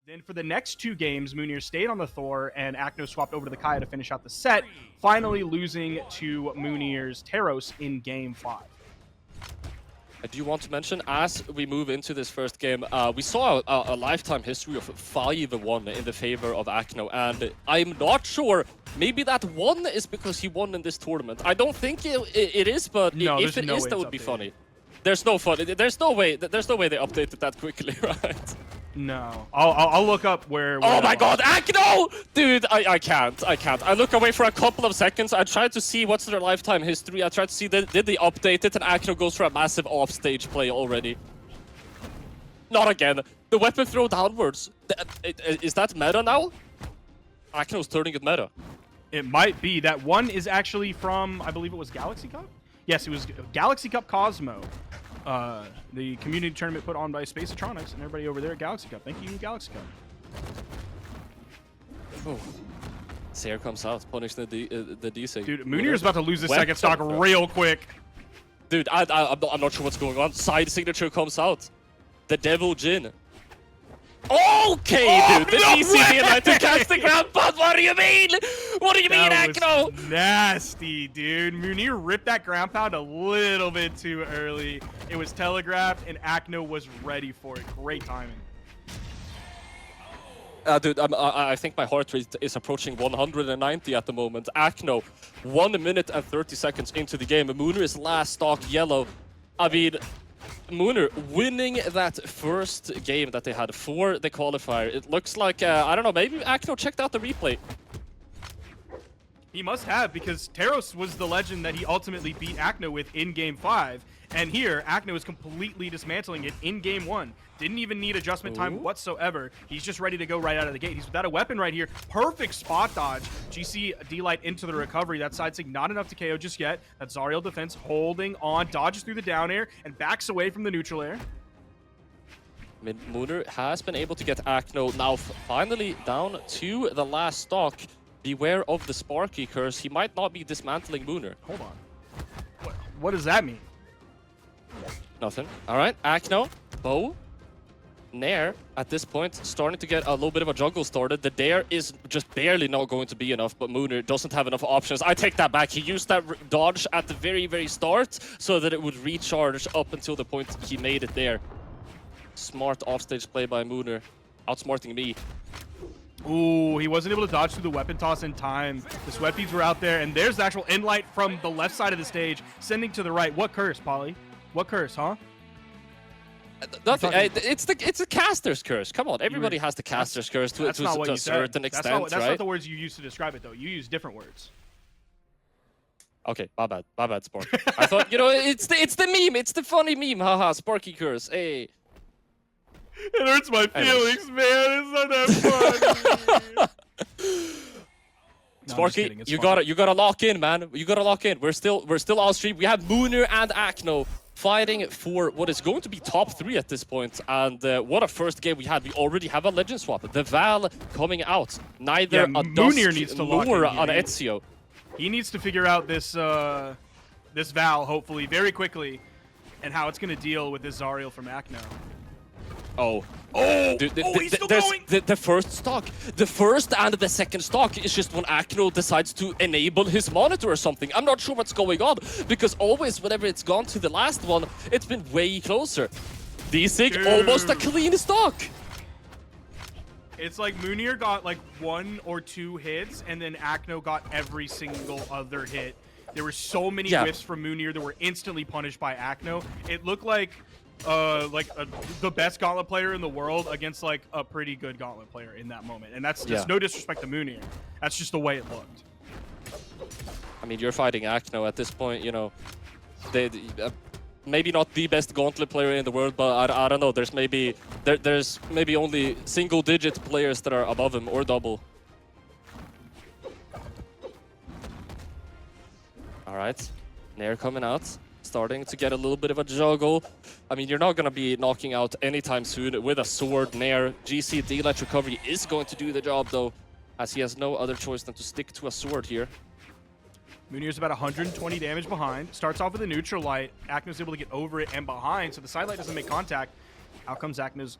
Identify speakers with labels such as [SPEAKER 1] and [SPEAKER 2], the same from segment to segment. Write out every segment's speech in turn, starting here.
[SPEAKER 1] Then for the next two games, Mounir stayed on the Thor, and Acno swapped over to the Kaya to finish out the set, finally losing to Mounir's Teros in Game 5.
[SPEAKER 2] I do want to mention, as we move into this first game, we saw a lifetime history of 5-1 in the favor of Acno, and I'm not sure. Maybe that 1 is because he won in this tournament. I don't think it is, but
[SPEAKER 1] no,
[SPEAKER 2] if it is, that would be funny. There's no fun. There's no way they updated that quickly, right?
[SPEAKER 1] No. I'll look up where
[SPEAKER 2] oh my god, Acno! Dude, I can't. I look away for a couple of seconds. I tried to see what's their lifetime history. I tried to see did they update it, and Acno goes for a massive offstage play already. Not again. The weapon throw downwards. Is that meta now? Acno's turning it meta.
[SPEAKER 1] It might be. That one is actually from, I believe it was Galaxy Cup? Yes, it was Galaxy Cup Cosmo. The community tournament put on by Spaceatronics and everybody over there at Galaxy Cup. Thank you, Galaxy Cup.
[SPEAKER 2] Oh. Seer comes out, punishing the D-Sig.
[SPEAKER 1] Dude, Mounir is about to lose his second stock real quick.
[SPEAKER 2] Dude, I'm not sure what's going on. Side signature comes out. The Devil Jin. Okay, dude, the DCD line to catch the ground, but what do you mean? What do you mean, Acno?
[SPEAKER 1] Nasty, dude. Mounir ripped that ground pound a little bit too early. It was telegraphed, and Acno was ready for it. Great timing.
[SPEAKER 2] Dude, I think my heart rate is approaching 190 at the moment. Acno, 1 minute and 30 seconds into the game. Mounir is last stock yellow. I mean, Mounir winning that first game that they had for the qualifier. It looks like, I don't know, maybe Acno checked out the replay.
[SPEAKER 1] He must have, because Teros was the legend that he ultimately beat Acno with in Game 5. And here, Acno is completely dismantling it in Game 1. Didn't even need adjustment time whatsoever. He's just ready to go right out of the gate. He's without a weapon right here. Perfect spot dodge. GC D-Light into the recovery. That side sig not enough to KO just yet. That Zariel defense holding on, dodges through the down air, and backs away from the neutral air.
[SPEAKER 2] Mounir has been able to get Acno now finally down to the last stock. Beware of the Sparky curse. He might not be dismantling Mounir.
[SPEAKER 1] Hold on. What does that mean?
[SPEAKER 2] Nothing. All right, Acno, Bow, Nair, at this point, starting to get a little bit of a juggle started. The Dare is just barely not going to be enough, but Mounir doesn't have enough options. I take that back. He used that dodge at the very, very start so that it would recharge up until the point he made it there. Smart offstage play by Mounir, outsmarting me.
[SPEAKER 1] Ooh, he wasn't able to dodge through the weapon toss in time. The sweat beads were out there, and there's the actual end light from the left side of the stage, sending to the right. What curse, Polly? What curse, huh?
[SPEAKER 2] Nothing. It's a caster's curse. Come on, everybody has the caster's curse to a certain extent,
[SPEAKER 1] that's not the words you used to describe it, though. You use different words.
[SPEAKER 2] Okay, my bad, Sparky. I thought, you know, it's the meme. It's the funny meme. Haha, Sparky curse. Hey.
[SPEAKER 1] It hurts my feelings, man. It's not that funny.
[SPEAKER 2] Sparky, you gotta lock in, man. You gotta lock in. We're still on stream. We have Mounir and Acno fighting for what is going to be top 3 at this point. And what a first game we had. We already have a legend swap. The Val coming out. Neither a
[SPEAKER 1] Mounir needs to lock
[SPEAKER 2] nor
[SPEAKER 1] in
[SPEAKER 2] an Ezio.
[SPEAKER 1] He needs to figure out this this Val hopefully very quickly, and how it's gonna deal with this Zariel from Acno.
[SPEAKER 2] Dude,
[SPEAKER 1] he's still going!
[SPEAKER 2] The first stock. The first and the second stock is just when Acno decides to enable his monitor or something. I'm not sure what's going on, because always whenever it's gone to the last one, it's been way closer. D-Sig, almost a clean stock.
[SPEAKER 1] It's like Mounir got like 1 or 2 hits, and then Acno got every single other hit. There were so many whiffs from Mounir that were instantly punished by Acno. It looked like the best gauntlet player in the world against like a pretty good gauntlet player in that moment, and that's just no disrespect to Mounir. That's just the way it looked.
[SPEAKER 2] I mean, you're fighting Acno at this point, you know. They maybe not the best gauntlet player in the world, but I don't know. There's maybe only single-digit players that are above him or double. All right, Nair coming out. Starting to get a little bit of a juggle. I mean, you're not going to be knocking out anytime soon with a sword. Nair, GC D-Light recovery is going to do the job, though, as he has no other choice than to stick to a sword here.
[SPEAKER 1] Mounir's about 120 damage behind. Starts off with a neutral light. Acno's able to get over it and behind, so the side light doesn't make contact. Out comes Acno's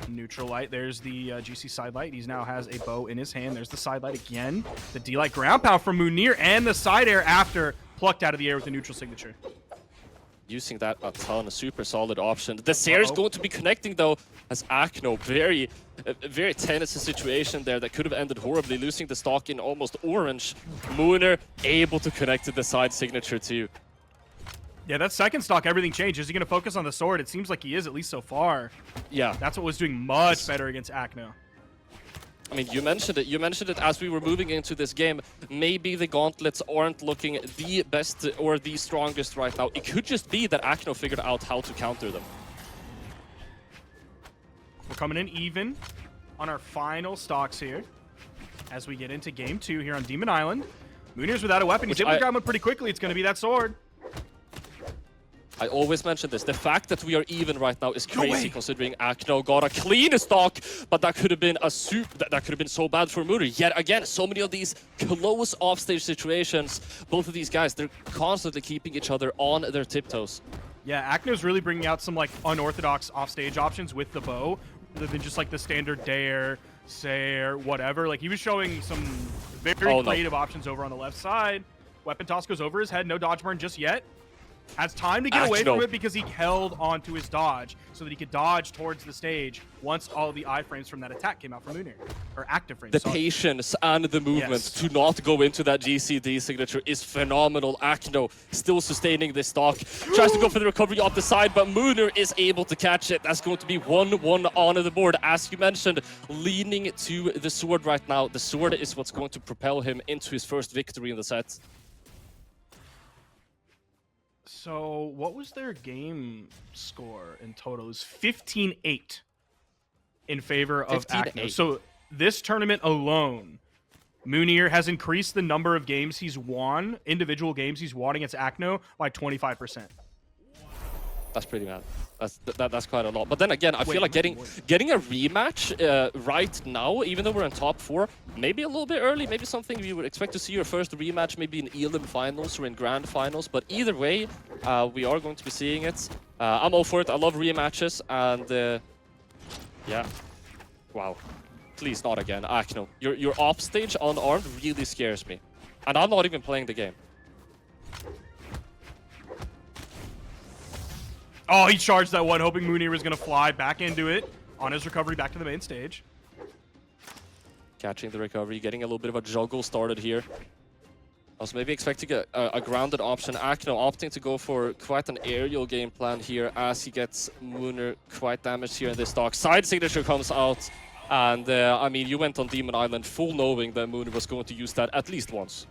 [SPEAKER 1] Neutral light. There's the GC side light. He now has a bow in his hand. There's the side light again. The D-light ground pound from Mounir and the side air after plucked out of the air with the neutral signature.
[SPEAKER 2] Using that a ton, a super solid option. The Seer is going to be connecting though, as Acno, very tense situation there that could have ended horribly, losing the stock in almost orange. Mounir able to connect to the side signature too.
[SPEAKER 1] Yeah, that second stock, everything changed. Is he going to focus on the sword? It seems like he is, at least so far.
[SPEAKER 2] Yeah.
[SPEAKER 1] That's what was doing much better against Acno.
[SPEAKER 2] I mean, you mentioned it. You mentioned it as we were moving into this game. Maybe the gauntlets aren't looking the best or the strongest right now. It could just be that Acno figured out how to counter them.
[SPEAKER 1] We're coming in even on our final stocks here as we get into game 2 here on Demon Island. Mounir's without a weapon. He's able to grab one pretty quickly. It's going to be that sword.
[SPEAKER 2] I always mention this. The fact that we are even right now is crazy, considering Acno got a clean stock, but that could have been that could have been so bad for Mounir. Yet again, so many of these close offstage situations. Both of these guys, they're constantly keeping each other on their tiptoes.
[SPEAKER 1] Yeah, Acno's really bringing out some like unorthodox offstage options with the bow, rather than just like the standard dare, Sair, whatever. Like he was showing some very creative options over on the left side. Weapon toss goes over his head, no dodge burn just yet. Has time to get away from it because he held onto his dodge so that he could dodge towards the stage once all the iframes from that attack came out from Mounir. Or active frames.
[SPEAKER 2] The patience and the movement to not go into that GCD signature is phenomenal. Acno still sustaining this stock. Tries to go for the recovery off the side, but Mounir is able to catch it. That's going to be 1-1 on the board. As you mentioned, leaning to the sword right now. The sword is what's going to propel him into his first victory in the set.
[SPEAKER 1] So, what was their game score in total? It was 15-8 in favor of Acno. So, this tournament alone, Mounir has increased the number of games he's won, individual games he's won against Acno, by 25%.
[SPEAKER 2] That's pretty mad. That's quite a lot. But then again, I feel like getting a rematch right now, even though we're in top 4, maybe a little bit early, maybe something you would expect to see your first rematch, maybe in Elim finals or in grand finals. But either way, we are going to be seeing it. I'm all for it. I love rematches, and yeah, wow. Please not again, Acno. Your offstage unarmed really scares me, and I'm not even playing the game.
[SPEAKER 1] Oh, he charged that one, hoping Mounir was going to fly back into it on his recovery back to the main stage.
[SPEAKER 2] Catching the recovery, getting a little bit of a juggle started here. I was maybe expecting a grounded option. Acno opting to go for quite an aerial game plan here as he gets Mounir quite damaged here in this stock. Side signature comes out, and I mean, you went on Demon Island full knowing that Mounir was going to use that at least once.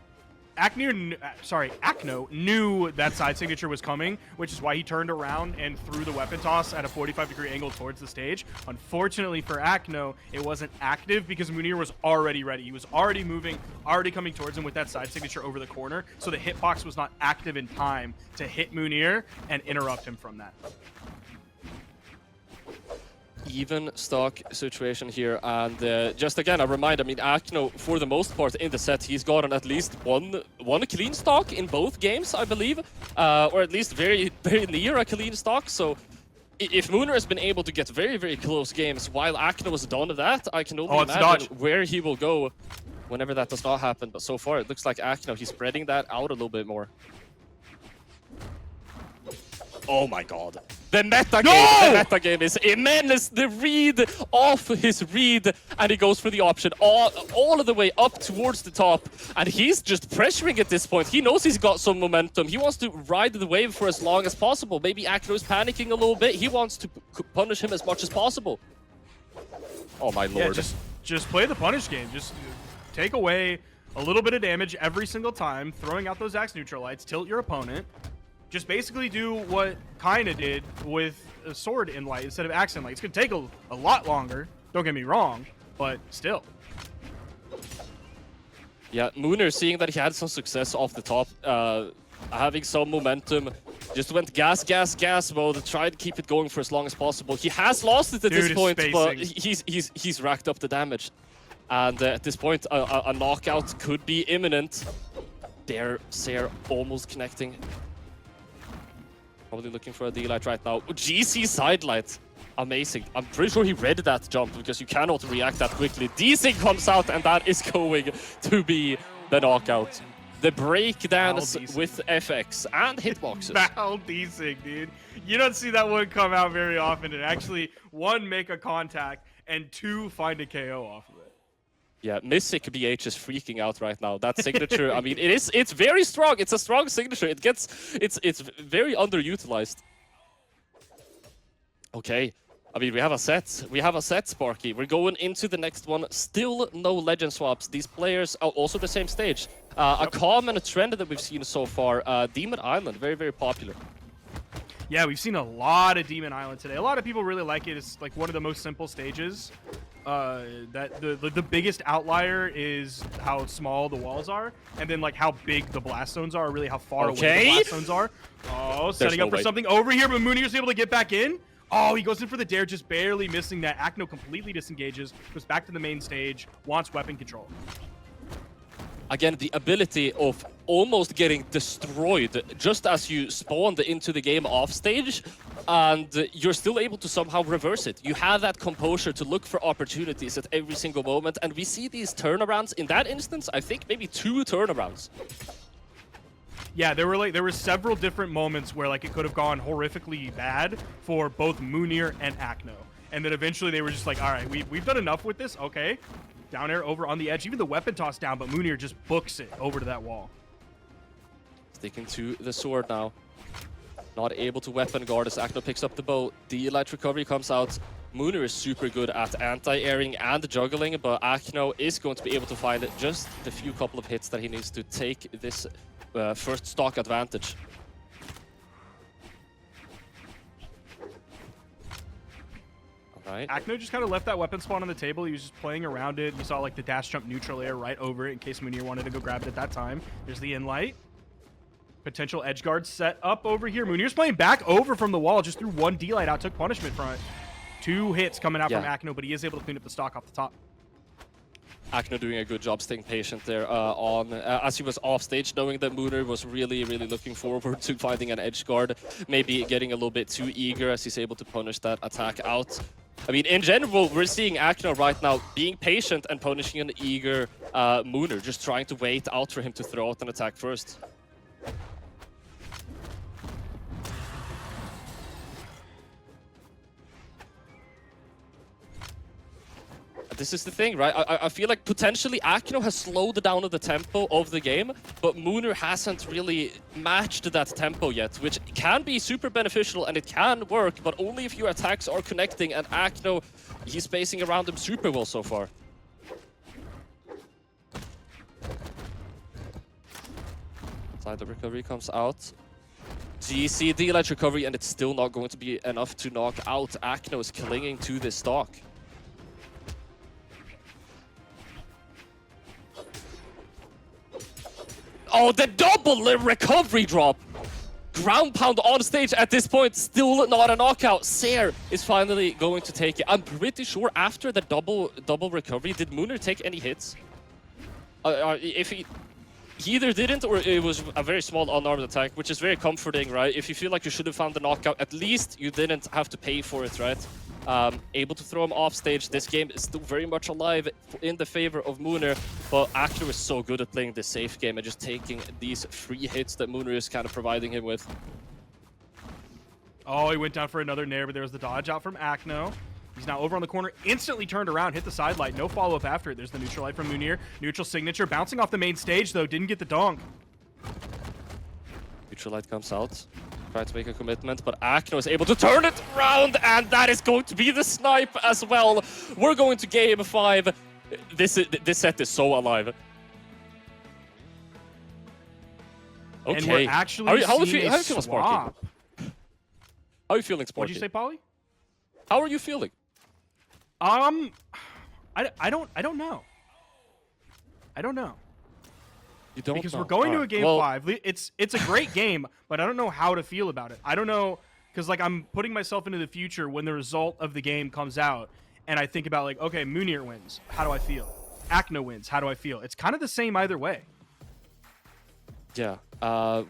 [SPEAKER 1] Acno knew that side signature was coming, which is why he turned around and threw the weapon toss at a 45-degree angle towards the stage. Unfortunately for Acno, it wasn't active because Mounir was already ready. He was already moving, already coming towards him with that side signature over the corner, so the hitbox was not active in time to hit Mounir and interrupt him from that.
[SPEAKER 2] Even stock situation here, and just again a reminder, I mean, Acno for the most part in the set, he's gotten at least one clean stock in both games, I believe, or at least very near a clean stock. So if Mounir has been able to get very close games while Acno has done that, I can only imagine where he will go whenever that does not happen. But so far it looks like Acno, he's spreading that out a little bit more. Oh my god. The meta game is immense. The read off his read, and he goes for the option all of the way up towards the top. And he's just pressuring at this point. He knows he's got some momentum. He wants to ride the wave for as long as possible. Maybe Acno is panicking a little bit. He wants to punish him as much as possible. Oh my lord.
[SPEAKER 1] Yeah, just play the punish game. Just take away a little bit of damage every single time, throwing out those axe neutral lights, tilt your opponent. Just basically do what Kaina did with a sword in light instead of axe in light. It's going to take a lot longer, don't get me wrong, but still.
[SPEAKER 2] Yeah, Mounir, seeing that he had some success off the top, having some momentum, just went gas mode, tried to keep it going for as long as possible. He has lost it at this point, but he's racked up the damage. And at this point, a knockout could be imminent. There, Sair almost connecting. Probably looking for a D-light right now. GC side light. Amazing. I'm pretty sure he read that jump because you cannot react that quickly. D-Sig comes out and that is going to be the knockout. The breakdance with FX and hitboxes.
[SPEAKER 1] Val D-Sig, dude. You don't see that one come out very often and actually, one, make a contact, and two, find a KO off of it.
[SPEAKER 2] Yeah, Mystic BH is freaking out right now. That signature, I mean, it's very strong. It's a strong signature. It's very underutilized. Okay. I mean, we have a set. We have a set, Sparky. We're going into the next one. Still no legend swaps. These players are also the same stage. A common trend that we've seen so far, Demon Island, very, very popular.
[SPEAKER 1] Yeah, we've seen a lot of Demon Island today. A lot of people really like it. It's like one of the most simple stages. That the biggest outlier is how small the walls are, and then like how big the blast zones are, really how far away the blast zones are. Oh, setting up for something over here, but Mounir's able to get back in. Oh, he goes in for the dare, just barely missing that. Acno completely disengages, goes back to the main stage, wants weapon control.
[SPEAKER 2] Again, the ability of almost getting destroyed just as you spawned into the game off stage, and you're still able to somehow reverse it. You have that composure to look for opportunities at every single moment, and we see these turnarounds. In that instance, I think maybe 2 turnarounds.
[SPEAKER 1] Yeah, there were several different moments where like it could have gone horrifically bad for both Mounir and Acno. And then eventually they were just like, all right, we've done enough with this, okay. Down air over on the edge, even the weapon toss down, but Mounir just books it over to that wall.
[SPEAKER 2] Sticking to the sword now. Not able to weapon guard as Acno picks up the bow. The light recovery comes out. Mounir is super good at anti-airing and juggling, but Acno is going to be able to find just the few couple of hits that he needs to take this first stock advantage. Alright.
[SPEAKER 1] Acno just kind of left that weapon spawn on the table. He was just playing around it. You saw like the dash jump neutral air right over it in case Mounir wanted to go grab it at that time. There's the in light. Potential edge guard set up over here. Mounir's playing back over from the wall. Just threw one D-light out. Took punishment from it. 2 hits coming out from Acno, but he is able to clean up the stock off the top.
[SPEAKER 2] Acno doing a good job staying patient there as he was off stage, knowing that Mounir was really, really looking forward to finding an edge guard, maybe getting a little bit too eager as he's able to punish that attack out. I mean, in general, we're seeing Acno right now being patient and punishing an eager Mounir, just trying to wait out for him to throw out an attack first. This is the thing, right? I feel like potentially Acno has slowed down the tempo of the game, but Mounir hasn't really matched that tempo yet, which can be super beneficial and it can work, but only if your attacks are connecting, and Acno, he's spacing around him super well so far. Side the recovery comes out. GC D-Light recovery, and it's still not going to be enough to knock out. Acno is clinging to this stock. Oh, the double recovery drop! Ground pound on stage at this point, still not a knockout. Seer is finally going to take it. I'm pretty sure after the double recovery, did Mounir take any hits? If he either didn't or it was a very small unarmed attack, which is very comforting, right? If you feel like you should have found the knockout, at least you didn't have to pay for it, right? Able to throw him off stage. This game is still very much alive in the favor of Mounir, but Acno is so good at playing the safe game and just taking these free hits that Mounir is kind of providing him with.
[SPEAKER 1] Oh, he went down for another nair, but there was the dodge out from Acno. He's now over on the corner, instantly turned around, hit the side light, no follow-up after it. There's the neutral light from Mounir. Neutral signature, bouncing off the main stage, though, didn't get the donk.
[SPEAKER 2] Neutral light comes out. Trying to make a commitment, but Acno is able to turn it around, and that is going to be the snipe as well. We're going to game 5. This set is so alive. Okay.
[SPEAKER 1] And we're actually
[SPEAKER 2] how are you
[SPEAKER 1] seeing a
[SPEAKER 2] feeling,
[SPEAKER 1] swap.
[SPEAKER 2] Sparky? How are you feeling, Sparky?
[SPEAKER 1] What'd you say, Polly?
[SPEAKER 2] How are you feeling?
[SPEAKER 1] I don't know. I don't know.
[SPEAKER 2] You don't
[SPEAKER 1] because
[SPEAKER 2] know.
[SPEAKER 1] we're going to a
[SPEAKER 2] Alright.
[SPEAKER 1] game 5. It's a great game, but I don't know how to feel about it. I don't know, because like I'm putting myself into the future when the result of the game comes out, and I think about like, okay, Mounir wins. How do I feel? Acno wins. How do I feel? It's kind of the same either way.
[SPEAKER 2] Yeah.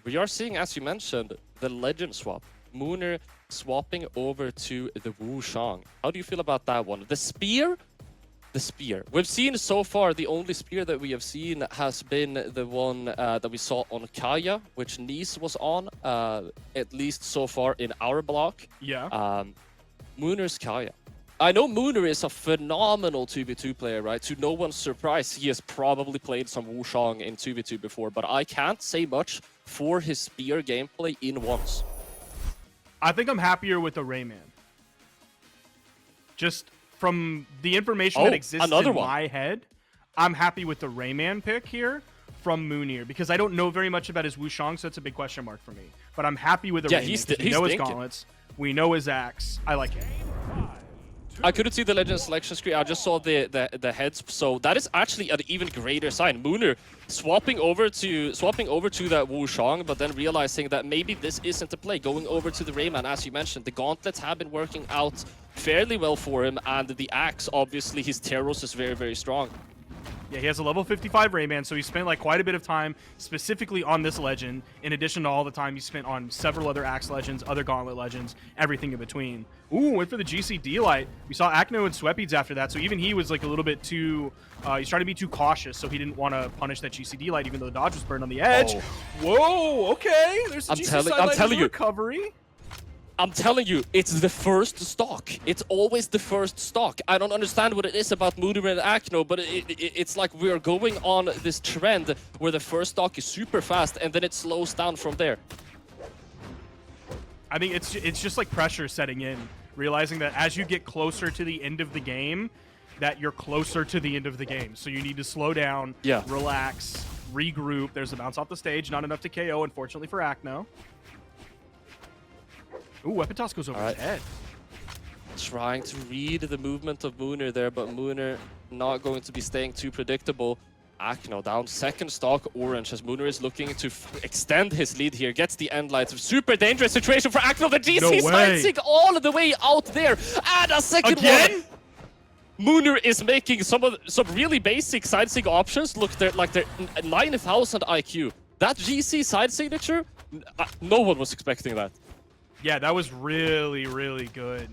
[SPEAKER 2] We are seeing, as you mentioned, the legend swap. Mounir swapping over to the Wushang. How do you feel about that one? The spear? The spear. We've seen so far, the only spear that we have seen has been the one that we saw on Kaya, which Nice was on, at least so far in our block.
[SPEAKER 1] Yeah.
[SPEAKER 2] Mounir's Kaya. I know Mounir is a phenomenal 2v2 player, right? To no one's surprise, he has probably played some Wushang in 2v2 before, but I can't say much for his spear gameplay in once.
[SPEAKER 1] I think I'm happier with the Rayman. Just from the information that exists in my head, I'm happy with the Rayman pick here from Mounir because I don't know very much about his Wushang, so it's a big question mark for me. But I'm happy with the Rayman. We know his gauntlets. We know his axe. I like it.
[SPEAKER 2] I couldn't see the legend selection screen. I just saw the heads, so that is actually an even greater sign. Mounir swapping over to that Wushang, but then realizing that maybe this isn't a play. Going over to the Rayman, as you mentioned, the gauntlets have been working out fairly well for him, and the axe, obviously, his Teros is very, very strong.
[SPEAKER 1] Yeah, he has a level 55 Rayman, so he spent like quite a bit of time specifically on this legend, in addition to all the time he spent on several other Axe legends, other Gauntlet legends, everything in between. Ooh, went for the GC Light. We saw Acno and Swepies after that, so even he was like a little bit too, he's trying to be too cautious, so he didn't want to punish that GC Light, even though the dodge was burned on the edge. Oh. Whoa, okay, there's the GC Light recovery.
[SPEAKER 2] I'm telling you, it's the first stock. It's always the first stock. I don't understand what it is about Mounir and Acno, but it's like we're going on this trend where the first stock is super fast and then it slows down from there.
[SPEAKER 1] I think it's just like pressure setting in, realizing that as you get closer to the end of the game, that you're closer to the end of the game. So you need to slow down, relax, regroup. There's a bounce off the stage, not enough to KO, unfortunately for Acno. Ooh, weapon toss goes over his head.
[SPEAKER 2] Trying to read the movement of Mounir there, but Mounir not going to be staying too predictable. Acno down second stock orange as Mounir is looking to extend his lead here. Gets the end lights. Super dangerous situation for Acno. The GC slicing all the way out there. And a second one. Mounir is making some really basic side sig options. Look, they're 9,000 IQ. That GC side signature, no one was expecting that.
[SPEAKER 1] Yeah, that was really, really good.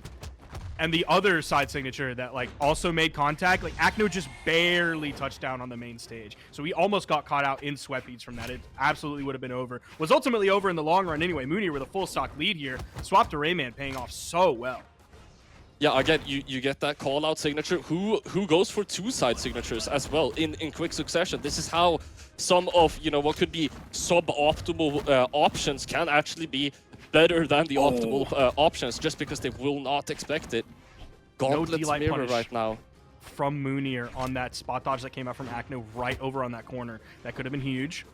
[SPEAKER 1] And the other side signature that like also made contact, like Acno just barely touched down on the main stage. So he almost got caught out in sweat beats from that. It absolutely would have been over. Was ultimately over in the long run anyway. Mounir with a full stock lead here. Swap to Rayman paying off so well.
[SPEAKER 2] Yeah, again, you get that call out signature. Who goes for two side signatures as well in quick succession? This is how some of, you know, what could be suboptimal options can actually be better than the optimal options, just because they will not expect it. Gauntlet's mirror right now.
[SPEAKER 1] From Mounir on that spot dodge that came out from Acno right over on that corner. That could have been huge.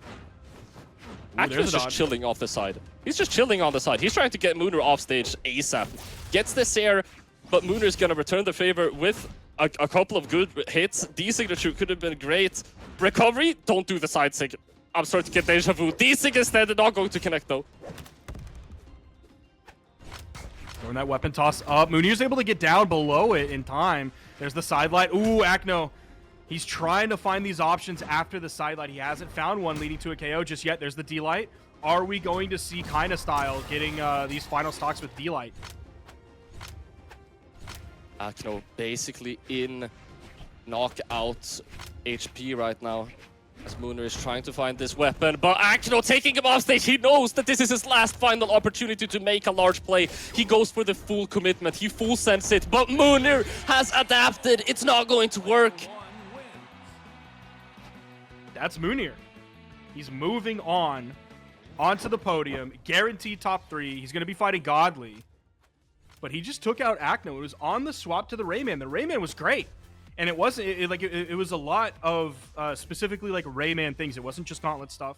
[SPEAKER 2] Acno's just chilling off the side. He's just chilling on the side. He's trying to get Mounir off stage ASAP. Gets this air, but Mounir's gonna return the favor with a couple of good hits. D-signature could have been great. Recovery, don't do the side sig. I'm starting to get deja vu. D-sig instead, not going to connect though.
[SPEAKER 1] Throwing that weapon toss up. Mounir's able to get down below it in time. There's the side light. Ooh, Acno. He's trying to find these options after the side light. He hasn't found one leading to a KO just yet. There's the D-light. Are we going to see Kinda Style getting these final stocks with D-light?
[SPEAKER 2] Acno basically in knockout HP right now. As Mounir is trying to find this weapon, but Acno taking him off stage. He knows that this is his last final opportunity to make a large play. He goes for the full commitment. He full sends it, but Mounir has adapted. It's not going to work.
[SPEAKER 1] That's Mounir. He's moving on onto the podium. Guaranteed top 3. He's going to be fighting Godly. But he just took out Acno. It was on the swap to the Rayman. The Rayman was great. And it wasn't, it was a lot of specifically like Rayman things. It wasn't just Gauntlet stuff.